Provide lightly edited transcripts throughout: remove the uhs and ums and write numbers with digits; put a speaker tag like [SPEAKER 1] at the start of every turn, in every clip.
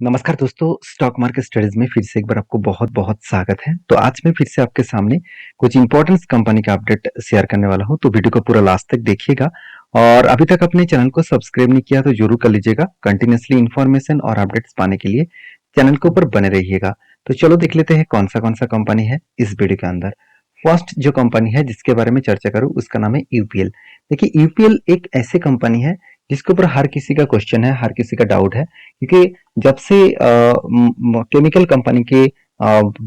[SPEAKER 1] नमस्कार दोस्तों, stock market studies में फिर से एक बार आपको बहुत-बहुत स्वागत है। तो आज मैं फिर से आपके सामने कुछ इंपॉर्टेंट कंपनी का अपडेट शेयर करने वाला हूँ, तो वीडियो को पूरा लास्ट तक देखिएगा। और अभी तक अपने चैनल को सब्सक्राइब नहीं किया तो जरूर कर लीजिएगा। कंटिन्यूअसली इन्फॉर्मेशन और अपडेट्स पाने के लिए चैनल के ऊपर बने रहिएगा। तो चलो देख लेते हैं कौन सा कंपनी है इस वीडियो के अंदर। फर्स्ट जो कंपनी है जिसके बारे में चर्चा करूँ उसका नाम है यूपीएल। देखिए यूपीएल एक ऐसी कंपनी है जिसके ऊपर हर किसी का क्वेश्चन है, हर किसी का डाउट है, क्योंकि जब से केमिकल कंपनी के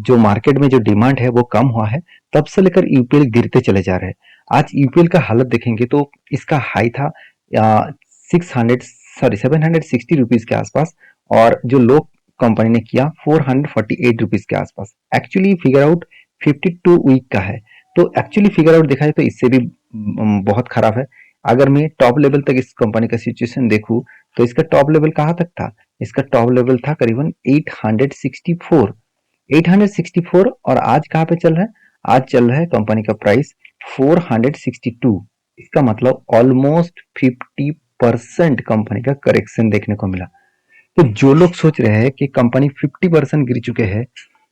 [SPEAKER 1] जो मार्केट में जो डिमांड है वो कम हुआ है, तब से लेकर यूपीएल गिरते चले जा रहे हैं। आज यूपीएल का हालत देखेंगे तो इसका हाई था 760 के आसपास, और जो लो कंपनी ने किया 448 के आसपास। एक्चुअली फिगर आउट 52 वीक का है, तो एक्चुअली फिगर आउट देखा जाए तो इससे भी बहुत खराब है। अगर मैं टॉप लेवल तक इस कंपनी का सिचुएशन देखूं तो इसका टॉप लेवल कहाँ तक था? इसका टॉप लेवल था करीबन 864। 864, और आज कहाँ पे चल रहा है? आज चल रहा है कंपनी का प्राइस 462। इसका मतलब ऑलमोस्ट 50% कंपनी का करेक्शन देखने को मिला। तो जो लोग सोच रहे हैं कि कंपनी 50% गिर चुके हैं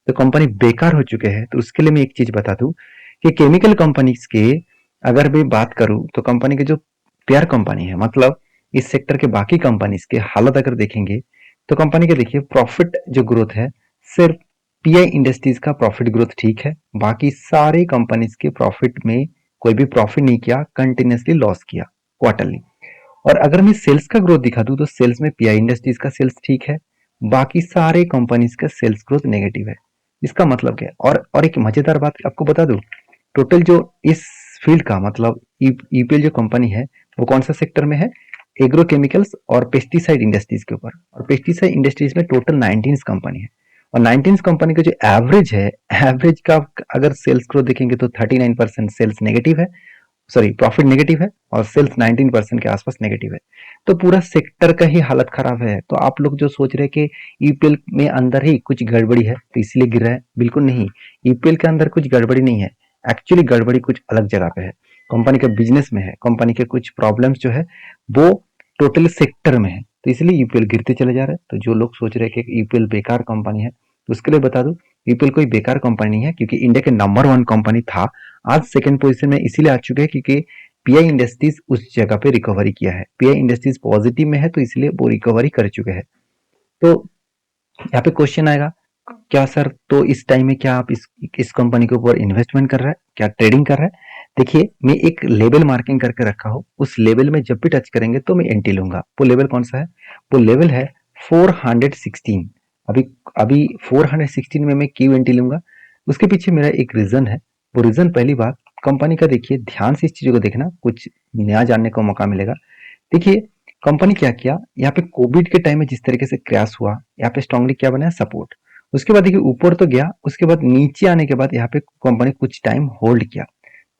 [SPEAKER 1] तो कंपनी बेकार हो चुके हैं, तो उसके लिए मैं एक चीज बता दूं कि केमिकल कंपनीज के अगर मैं बात करूं तो कंपनी के जो पेयर कंपनी है, मतलब इस सेक्टर के बाकी कंपनीज के हालत अगर देखेंगे तो कंपनी के देखिए प्रॉफिट जो ग्रोथ है, सिर्फ पीआई इंडस्ट्रीज का प्रॉफिट ग्रोथ ठीक है, बाकी सारे कंपनीज के प्रॉफिट में कोई भी प्रॉफिट नहीं किया, कंटिन्यूसली लॉस किया क्वार्टरली। और अगर मैं सेल्स का ग्रोथ दिखा दूं तो सेल्स में पीआई इंडस्ट्रीज का सेल्स ठीक है, बाकी सारे कंपनीज का सेल्स ग्रोथ नेगेटिव है। इसका मतलब क्या है? और एक मजेदार बात आपको बता दूं, टोटल जो इस फील्ड का मतलब ईपीएल जो कंपनी है वो कौन सा सेक्टर में है? एग्रो केमिकल्स और पेस्टिसाइड इंडस्ट्रीज के ऊपर। और पेस्टिसाइड इंडस्ट्रीज में टोटल 19 कंपनी है, और 19 कंपनी का जो एवरेज है, एवरेज का अगर सेल्स ग्रोथ देखेंगे तो 39% सेल्स नेगेटिव है, सॉरी प्रॉफिट नेगेटिव है, और सेल्स 19% के आसपास नेगेटिव है। तो पूरा सेक्टर का ही हालत खराब है। तो आप लोग जो सोच रहे हैं कि ईपीएल में अंदर ही कुछ गड़बड़ी है तो इसलिए गिर रहा है, बिल्कुल नहीं। ईपीएल के अंदर कुछ गड़बड़ी नहीं है, एक्चुअली गड़बड़ी कुछ अलग जगह पे है, कंपनी के बिजनेस में है, कंपनी के कुछ प्रॉब्लम्स जो है वो टोटल सेक्टर में है, तो इसलिए यूपीएल गिरते चले जा रहे हैं। तो जो लोग सोच रहे हैं कि यूपीएल बेकार कंपनी है, तो उसके लिए बता दूं यूपीएल कोई बेकार कंपनी नहीं है, क्योंकि इंडिया के नंबर 1 कंपनी था, आज सेकंड पोजीशन में इसीलिए आ चुके हैं क्योंकि पीआई इंडस्ट्रीज उस जगह पे रिकवरी किया है। पीआई इंडस्ट्रीज पॉजिटिव में है तो इसलिए वो रिकवरी कर चुके हैं। तो यहाँ पे क्वेश्चन आएगा, क्या सर तो इस टाइम में क्या आप इस कंपनी के ऊपर इन्वेस्टमेंट कर रहा है, क्या ट्रेडिंग कर रहा है? देखिए मैं एक लेवल मार्किंग करके रखा हूँ, उस लेवल में जब भी टच करेंगे तो मैं एंट्री लूंगा। वो लेवल कौन सा है? वो लेवल है 416। अभी अभी 416 में मैं क्यों एंट्री लूंगा? उसके पीछे मेरा एक रीजन है। वो रीजन, पहली बात, कंपनी का देखिए ध्यान से इस चीजों को देखना, कुछ नया जानने का मौका मिलेगा। देखिए कंपनी क्या किया यहाँ पे कोविड के टाइम में, जिस तरीके से क्रैश हुआ, यहाँ पे स्ट्रांगली क्या बनाया? सपोर्ट। उसके बाद देखिए ऊपर तो गया, उसके बाद नीचे आने के बाद यहाँ पे कंपनी कुछ टाइम होल्ड किया,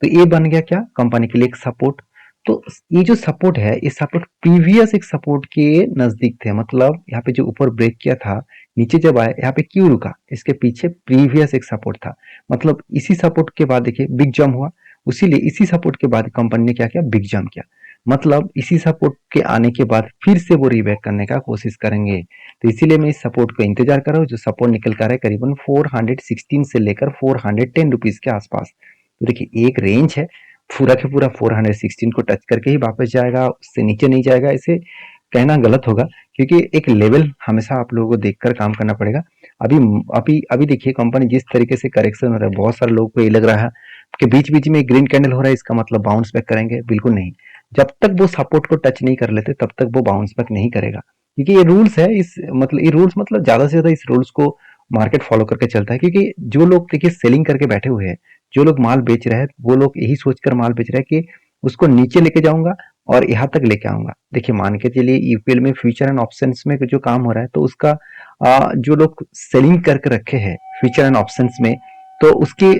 [SPEAKER 1] तो ये बन गया क्या? कंपनी के लिए एक सपोर्ट। तो ये जो सपोर्ट है, ये सपोर्ट प्रीवियस एक सपोर्ट के नजदीक थे, मतलब यहाँ पे जो ऊपर ब्रेक किया था, नीचे जब आया यहाँ पे क्यों रुका? इसके पीछे प्रीवियस एक सपोर्ट था, मतलब इसी सपोर्ट के बाद देखिए बिग जंप हुआ, उसीलिए इसी सपोर्ट के बाद कंपनी ने क्या किया? बिग जंप किया। मतलब इसी सपोर्ट के आने के बाद फिर से वो रिबैक करने का कोशिश करेंगे, तो इसीलिए मैं इस सपोर्ट को इंतजार कर रहा हूँ, जो सपोर्ट निकल कर है करीबन 416 से लेकर 410 रुपीज के आसपास। तो देखिए एक रेंज है, पूरा के पूरा 416 को टच करके ही वापस जाएगा, उससे नीचे नहीं जाएगा, इसे कहना गलत होगा, क्योंकि एक लेवल हमेशा आप लोगों को देखकर काम करना पड़ेगा। अभी अभी अभी देखिए कंपनी जिस तरीके से करेक्शन हो रहा है, बहुत सारे लोगों को ये लग रहा है कि बीच बीच में ग्रीन कैंडल हो रहा है, इसका मतलब बाउंस बैक करेंगे, बिल्कुल नहीं। जब तक वो सपोर्ट को टच नहीं कर लेते तब तक वो बाउंस बैक नहीं करेगा, क्योंकि ये रूल्स है। इस मतलब ये रूल्स, मतलब ज्यादा से ज्यादा इस रूल्स को मार्केट फॉलो करके चलता है, क्योंकि जो लोग देखिए सेलिंग करके बैठे हुए हैं, जो लोग माल बेच रहे हैं, वो लोग यही सोचकर माल बेच रहे हैं कि उसको नीचे लेके जाऊंगा और यहाँ तक लेके आऊंगा। देखिए मान के चलिए ईपीएल में फ्यूचर एंड ऑप्शंस में जो काम हो रहा है, तो उसका जो लोग सेलिंग करके रखे हैं फ्यूचर एंड ऑप्शंस में, तो उसकी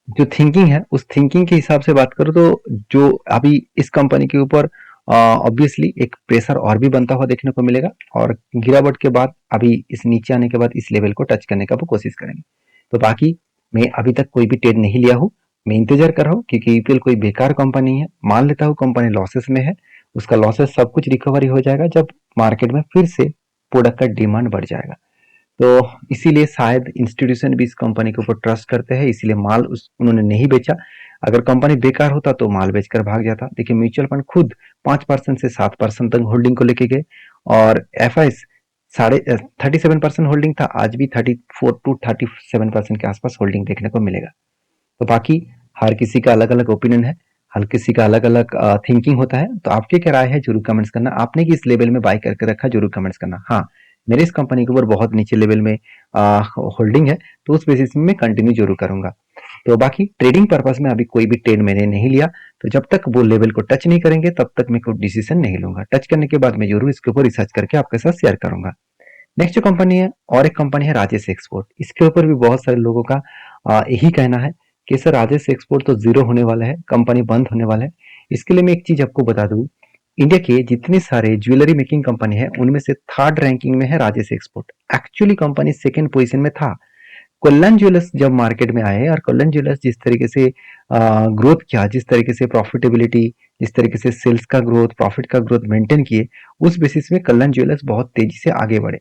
[SPEAKER 1] जो थिंकिंग है, उस थिंकिंग के हिसाब से बात करो तो जो अभी इस कंपनी के ऊपर ऑब्वियसली एक प्रेशर और भी बनता हुआ देखने को मिलेगा, और गिरावट के बाद अभी इस नीचे आने के बाद इस लेवल को टच करने का वो कोशिश करेंगे। तो बाकी मैं अभी तक कोई भी ट्रेड नहीं लिया हूँ, मैं इंतजार कर रहा हूँ, क्योंकि ईपीएल कोई बेकार कंपनी है। मान लेता हूँ कंपनी लॉसेस में है, उसका लॉसेस सब कुछ रिकवरी हो जाएगा जब मार्केट में फिर से प्रोडक्ट का डिमांड बढ़ जाएगा। तो इसीलिए शायद इंस्टीट्यूशन भी इस कंपनी के ऊपर ट्रस्ट करते हैं, इसीलिए माल उन्होंने नहीं बेचा। अगर कंपनी बेकार होता तो माल बेचकर भाग जाता। देखिए म्यूचुअल फंड खुद 5% से 7% तक होल्डिंग को लेके गए, और एफ आई 37% होल्डिंग था, आज भी 34 to 37% के आसपास होल्डिंग देखने को मिलेगा। तो बाकी हर किसी का अलग अलग ओपिनियन है, हर किसी का अलग अलग थिंकिंग होता है। तो आपकी क्या राय है जरूर कमेंट्स करना। आपने किस लेवल में बाय करके रखा जरूर कमेंट्स करना। हाँ, मेरे इस कंपनी के ऊपर बहुत नीचे लेवल में होल्डिंग है, तो उस बेसिस में मैं कंटिन्यू जरूर करूंगा। तो बाकी ट्रेडिंग पर्पस में अभी कोई भी ट्रेड मैंने नहीं लिया, तो जब तक वो लेवल को टच नहीं करेंगे तब तक मैं कोई डिसीजन नहीं लूंगा। टच करने के बाद मैं जरूर इसके ऊपर रिसर्च करके आपके साथ शेयर करूंगा। नेक्स्ट जो कंपनी है, और एक कंपनी है राजेश एक्सपोर्ट। इसके ऊपर भी बहुत सारे लोगों का यही कहना है कि सर राजेश एक्सपोर्ट तो जीरो होने वाला है, कंपनी बंद होने वाला है। इसके लिए मैं एक चीज आपको बता दूं, इंडिया के जितने सारे ज्वेलरी मेकिंग कंपनी है उनमें से थर्ड रैंकिंग में है Rajesh export. Actually company second position में था। कल्याण ज्वेलर्स जब मार्केट में आए और कल्याण ज्वेलर्स जिस तरीके से ग्रोथ किया, जिस तरीके से प्रॉफिटेबिलिटी, जिस तरीके से सेल्स का ग्रोथ, प्रॉफिट का ग्रोथ मेंटेन किए, उस बेसिस में कल्याण ज्वेलर्स बहुत तेजी से आगे बढ़े।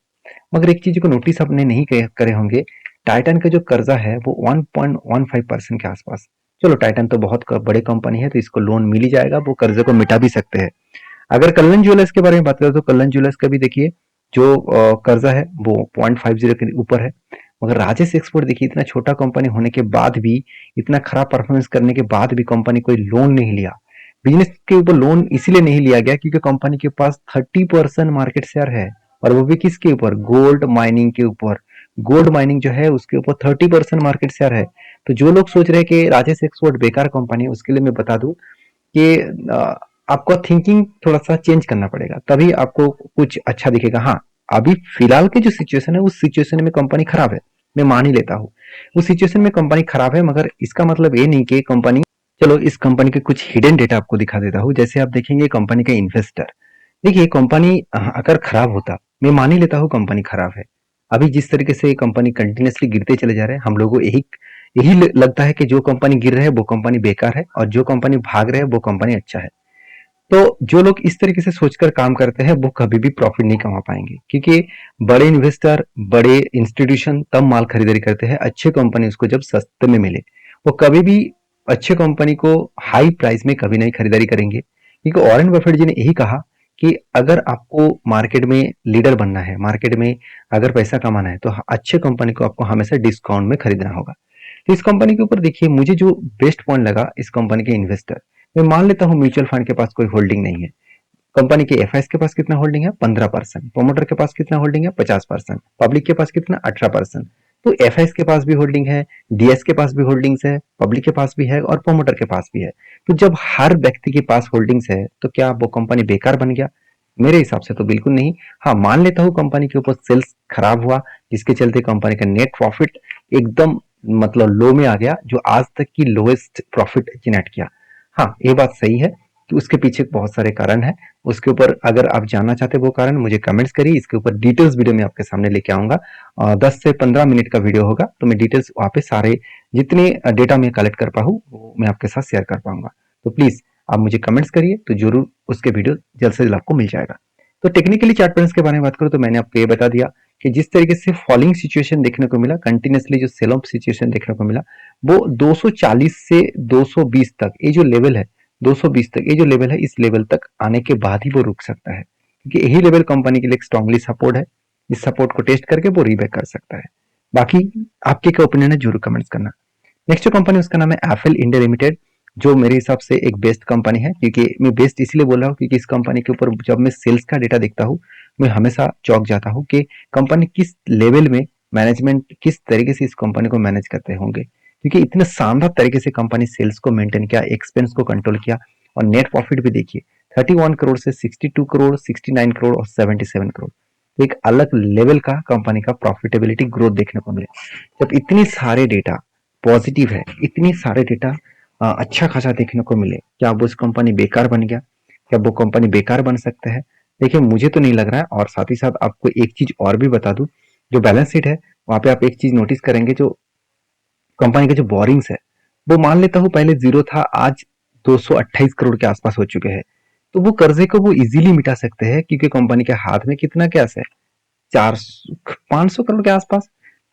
[SPEAKER 1] मगर एक चीज को नोटिस आपने नहीं करे होंगे, टाइटन का जो कर्जा है वो 1.15% के आसपास। चलो टाइटन तो बहुत बड़े कंपनी है, तो इसको लोन मिल ही जाएगा, वो कर्जे को मिटा भी सकते हैं। अगर कल्याण ज्वेलर्स के बारे में बात करें तो कल्याण ज्वेलर्स का भी देखिए जो कर्जा है वो 0.50 के ऊपर है। मगर राजेश एक्सपोर्ट देखिए, इतना छोटा कंपनी होने के बाद भी, इतना खराब परफॉर्मेंस करने के बाद भी कंपनी कोई लोन नहीं लिया। बिजनेस के ऊपर लोन इसीलिए नहीं लिया गया क्योंकि कंपनी के पास 30% मार्केट शेयर है, और वो भी किसके ऊपर, गोल्ड माइनिंग के ऊपर। गोल्ड माइनिंग जो है उसके ऊपर 30% मार्केट शेयर है। तो जो लोग सोच रहे हैं कि राजेश एक्सपोर्ट बेकार कंपनी है, उसके लिए मैं बता दूं कि आपको थिंकिंग थोड़ा सा चेंज करना पड़ेगा, तभी आपको कुछ अच्छा दिखेगा। हाँ, अभी फिलहाल की जो सिचुएशन है उस सिचुएशन में कंपनी खराब है, मैं मान ही लेता हूँ। उस सिचुएशन में कंपनी खराब है, मगर इसका मतलब ये नहीं कि कंपनी, चलो इस कंपनी के कुछ हिडन डेटा आपको दिखा देता हूँ। जैसे आप देखेंगे कंपनी का इन्वेस्टर, देखिए कंपनी अगर खराब होता, मैं मान ही लेता हूँ कंपनी खराब है। अभी जिस तरीके से कंपनी कंटिन्यूसली गिरते चले जा रहे हैं, हम लोगों को यही यही लगता है कि जो कंपनी गिर रहा है वो कंपनी बेकार है, और जो कंपनी भाग रहे है वो कंपनी अच्छा है। तो जो लोग इस तरीके से सोचकर काम करते हैं वो कभी भी प्रॉफिट नहीं कमा पाएंगे, क्योंकि बड़े इन्वेस्टर, बड़े इंस्टीट्यूशन तब माल खरीदारी करते हैं अच्छे कंपनी उसको जब सस्ते में मिले। वो कभी भी अच्छे कंपनी को हाई प्राइस में कभी नहीं खरीदारी करेंगे, क्योंकि वॉरेन बफेट जी ने यही कहा कि अगर आपको मार्केट में लीडर बनना है, मार्केट में अगर पैसा कमाना है, तो अच्छे कंपनी को आपको हमेशा डिस्काउंट में खरीदना होगा। तो इस कंपनी के ऊपर देखिए, मुझे जो बेस्ट पॉइंट लगा इस कंपनी के इन्वेस्टर, मैं मान लेता हूँ म्यूचुअल फंड के पास कोई होल्डिंग नहीं है। कंपनी के एफ के पास कितना होल्डिंग है, 15%। प्रोमोटर के पास कितना होल्डिंग है, 50%। पब्लिक के पास कितना, 18%। तो एफ के पास भी होल्डिंग है, डीएस के पास भी होल्डिंग्स है, पब्लिक के पास भी है, और प्रोमोटर के पास भी है। तो जब हर व्यक्ति के पास होल्डिंग्स है, तो क्या वो कंपनी बेकार बन गया? मेरे हिसाब से तो बिल्कुल नहीं। हाँ, मान लेता हूँ कंपनी के ऊपर सेल्स खराब हुआ, जिसके चलते कंपनी का नेट प्रॉफिट एकदम मतलब लो में आ गया, जो आज तक की लोएस्ट प्रॉफिट जनरेट किया। हाँ, ये बात सही है कि उसके पीछे बहुत सारे कारण हैं। उसके ऊपर अगर आप जानना चाहते हैं वो कारण, मुझे कमेंट्स करिए, इसके ऊपर डिटेल्स वीडियो में आपके सामने लेके आऊंगा। 10 से 15 मिनट का वीडियो होगा, तो मैं डिटेल्स वहाँ पे सारे जितने डेटा मैं कलेक्ट कर पाऊँ वो मैं आपके साथ शेयर कर पाऊंगा। तो प्लीज आप मुझे कमेंट्स करिए, तो जरूर उसके वीडियो जल्द से जल्द आपको मिल जाएगा। तो टेक्निकली चार्ट पैटर्न्स के बारे में बात करूँ तो मैंने आपको ये बता दिया कि जिस तरीके से फॉलिंग सिचुएशन देखने को मिला, कंटिन्यूसली जो सेल ऑफ सिचुएशन देखने को मिला, वो 240 से 220 तक ये जो लेवल है, 220 तक ये जो लेवल है, इस लेवल तक आने के बाद ही वो रुक सकता है, क्योंकि यही लेवल कंपनी के लिए स्ट्रांगली सपोर्ट है। इस सपोर्ट को टेस्ट करके वो रीबैक कर सकता है। बाकी आपके क्या ओपिनियन है जरूर कमेंट्स करना। नेक्स्ट जो कंपनी उसका नाम है एफएल इंडिया लिमिटेड, जो मेरे हिसाब से एक बेस्ट कंपनी है। क्योंकि मैं बेस्ट इसलिए बोल रहा हूँ क्योंकि इस कंपनी के ऊपर जब मैं सेल्स का डेटा देखता हूँ, मैं हमेशा चौंक जाता हूँ कि कंपनी किस लेवल में, मैनेजमेंट किस तरीके से इस कंपनी को मैनेज करते होंगे, क्योंकि इतने शानदार तरीके से कंपनी सेल्स को मेंटेन किया, एक्सपेंस को कंट्रोल किया, और नेट प्रॉफिट भी देखिए 31 करोड़ से 62 करोड़, 69 करोड़ और 77 करोड़। तो एक अलग लेवल का कंपनी का प्रॉफिटेबिलिटी ग्रोथ देखने को मिले। जब इतनी सारे डेटा पॉजिटिव है, इतनी सारे डेटा अच्छा खासा देखने को मिले, क्या वो कंपनी बेकार बन गया? क्या वो कंपनी बेकार बन सकता है? देखिए मुझे तो नहीं लग रहा है। और साथ ही साथ आपको एक चीज और भी बता दूं, जो बैलेंस शीट है वहां पे आप एक चीज नोटिस करेंगे, जो कंपनी के जो बोरिंग्स है वो मान लेता हूँ पहले जीरो था, आज 228 करोड़ के आसपास हो चुके हैं। तो वो कर्जे को वो इजीली मिटा सकते हैं, क्योंकि कंपनी के हाथ में कितना कैश है, 4 500 करोड़ के आसपास,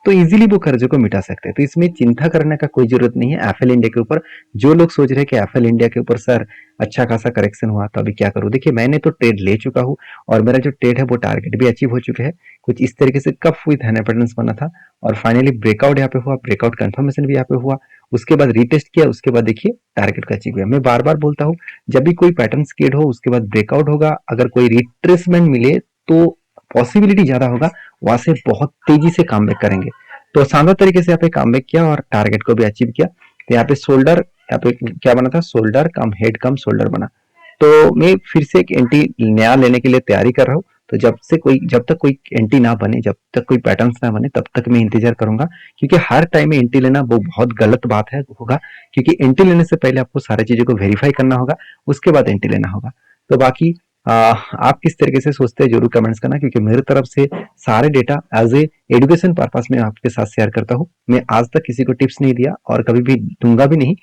[SPEAKER 1] तो इजीली वो कर्जे को मिटा सकते हैं। तो इसमें चिंता करने का कोई जरूरत नहीं है एफएल इंडिया के ऊपर। जो लोग सोच रहे हैं कि एफएल इंडिया के ऊपर सर अच्छा खासा करेक्शन हुआ तो अभी क्या करूं, देखिए मैंने तो ट्रेड ले चुका हूं और मेरा जो ट्रेड है वो टारगेट भी अचीव हो चुके हैं। कुछ इस तरीके से कप विथ हैंड पैटर्न्स बना था और फाइनली ब्रेकआउट यहाँ पे हुआ, ब्रेकआउट कंफर्मेशन भी यहाँ पे हुआ, उसके बाद रीटेस्ट किया, उसके बाद देखिए टारगेट का अचीव हुआ। मैं बार बार बोलता हूँ जब भी कोई पैटर्न क्रिएट हो उसके बाद ब्रेकआउट होगा, अगर कोई रिट्रेसमेंट मिले तो पॉसिबिलिटी ज्यादा होगा वहां से बहुत तेजी से काम बैक करेंगे। तो शानदार तरीके से यहाँ पे काम बैक किया और टारगेट को भी अचीव किया। तो यहाँ पे शोल्डर, यहाँ पे क्या बना था, शोल्डर कम हेड कम शोल्डर बना। तो मैं फिर से एक एंटी नया लेने के लिए तैयारी कर रहा हूँ। तो जब तक कोई एंटी ना बने, जब तक कोई पैटर्न ना बने तब तक मैं इंतजार करूंगा, क्योंकि हर टाइम में एंटी लेना वो बहुत गलत बात है होगा, क्योंकि एंटी लेने से पहले आपको सारी चीजों को वेरीफाई करना होगा, उसके बाद एंटी लेना होगा। तो बाकी आप किस तरीके से सोचते हैं जरूर कमेंट्स करना, क्योंकि मेरी तरफ से सारे data as a education purpose में आपके साथ शेयर करता हूँ। मैं आज तक किसी को टिप्स नहीं दिया और कभी भी दूंगा भी नहीं।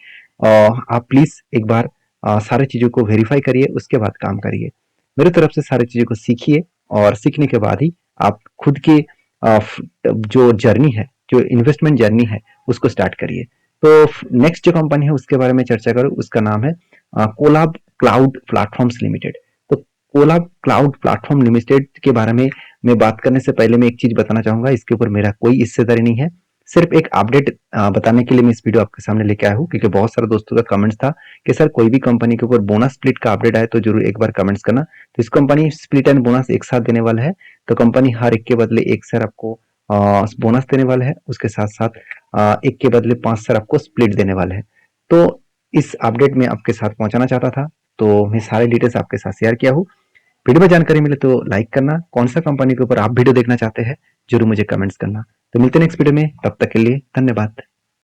[SPEAKER 1] आप प्लीज एक बार सारी चीजों को वेरीफाई करिए, उसके बाद काम करिए। मेरी तरफ से सारी चीजों को सीखिए और सीखने के बाद ही आप खुद की जो जर्नी है, जो इन्वेस्टमेंट जर्नी है, उसको स्टार्ट करिए। तो नेक्स्ट जो कंपनी है उसके बारे में चर्चा करूँ, उसका नाम है कोलाब क्लाउड प्लेटफॉर्म्स लिमिटेड। तो कोलाब क्लाउड प्लेटफॉर्म लिमिटेड के बारे में मैं बात करने से पहले मैं एक चीज बताना चाहूंगा, इसके ऊपर मेरा कोई हिस्सेदारी नहीं है, सिर्फ एक अपडेट बताने के लिए मैं इस वीडियो आपके सामने लेके आया हूँ, क्योंकि बहुत सारे दोस्तों का कमेंट्स था कि सर कोई भी कंपनी के ऊपर बोनस स्प्लिट का अपडेट आए तो जरूर एक बार कमेंट्स करना। तो इस कंपनी स्प्लिट एंड बोनस एक साथ देने वाला है, तो कंपनी हर एक के बदले एक शेयर आपको बोनस देने वाला है, उसके साथ साथ एक के बदले 5 शेयर आपको स्प्लिट देने वाले हैं। तो इस अपडेट में आपके साथ पहुंचाना चाहता था, तो मैं सारे डिटेल्स आपके साथ शेयर किया हूँ। वीडियो में जानकारी मिले तो लाइक करना, कौन सा कंपनी के ऊपर आप वीडियो देखना चाहते हैं जरूर मुझे कमेंट्स करना। तो मिलते हैं नेक्स्ट वीडियो में, तब तक के लिए धन्यवाद।